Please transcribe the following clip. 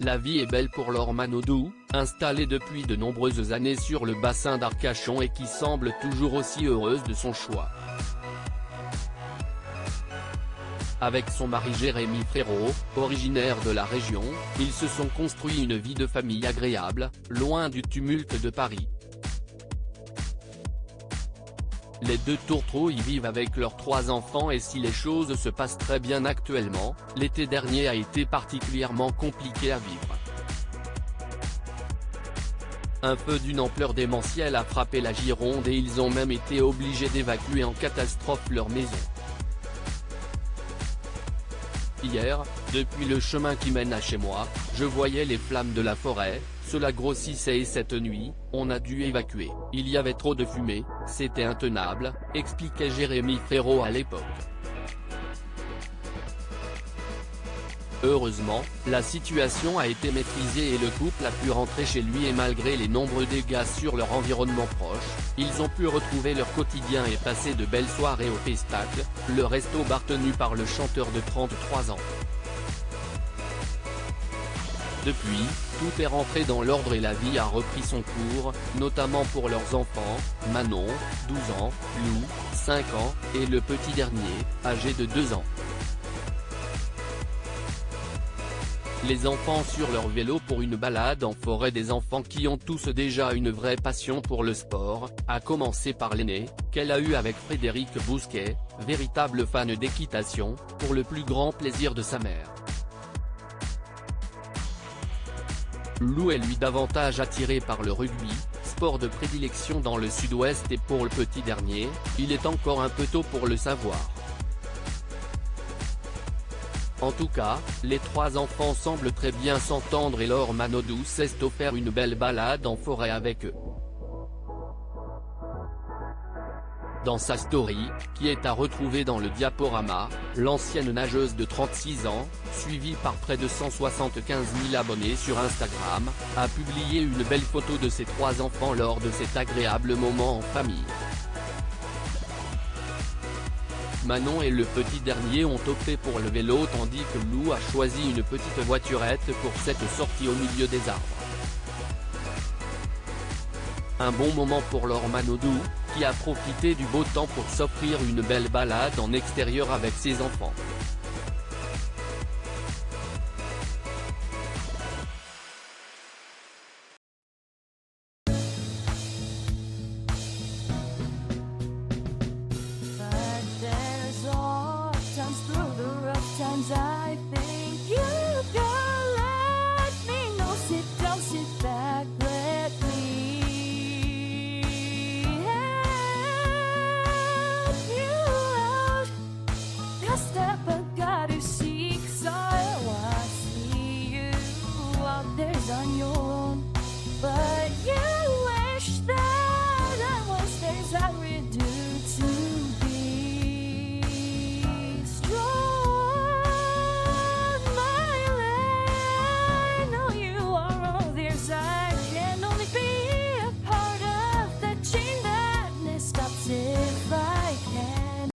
La vie est belle pour Laure Manodou, installée depuis de nombreuses années sur le bassin d'Arcachon et qui semble toujours aussi heureuse de son choix. Avec son mari Jérémy Frérot, originaire de la région, ils se sont construits une vie de famille agréable, loin du tumulte de Paris. Les deux tourtereaux y vivent avec leurs 3 enfants et si les choses se passent très bien actuellement, l'été dernier a été particulièrement compliqué à vivre. Un feu d'une ampleur démentielle a frappé la Gironde et ils ont même été obligés d'évacuer en catastrophe leur maison. Hier, depuis le chemin qui mène à chez moi, je voyais les flammes de la forêt, cela grossissait et cette nuit, on a dû évacuer. Il y avait trop de fumée, c'était intenable, expliquait Jérémy Frérot à l'époque. Heureusement, la situation a été maîtrisée et le couple a pu rentrer chez lui et malgré les nombreux dégâts sur leur environnement proche, ils ont pu retrouver leur quotidien et passer de belles soirées au Pestacle, le resto bar tenu par le chanteur de 33 ans. Depuis, tout est rentré dans l'ordre et la vie a repris son cours, notamment pour leurs enfants, Manon, 12 ans, Lou, 5 ans, et le petit dernier, âgé de 2 ans. Les enfants sur leur vélo pour une balade en forêt. Des enfants qui ont tous déjà une vraie passion pour le sport, à commencer par l'aîné, qu'elle a eu avec Frédéric Bousquet, véritable fan d'équitation, pour le plus grand plaisir de sa mère. Lou est lui davantage attiré par le rugby, sport de prédilection dans le sud-ouest et pour le petit dernier, il est encore un peu tôt pour le savoir. En tout cas, les 3 enfants semblent très bien s'entendre et Laure Manodou s'est offert une belle balade en forêt avec eux. Dans sa story, qui est à retrouver dans le diaporama, l'ancienne nageuse de 36 ans, suivie par près de 175 000 abonnés sur Instagram, a publié une belle photo de ses 3 enfants lors de cet agréable moment en famille. Manon et le petit dernier ont opté pour le vélo tandis que Lou a choisi une petite voiturette pour cette sortie au milieu des arbres. Un bon moment pour Laure Manodou, qui a profité du beau temps pour s'offrir une belle balade en extérieur avec ses enfants. I think you can let me know. Sit down, sit back, let me help you out. The step I gotta seek, so I see you out there's on your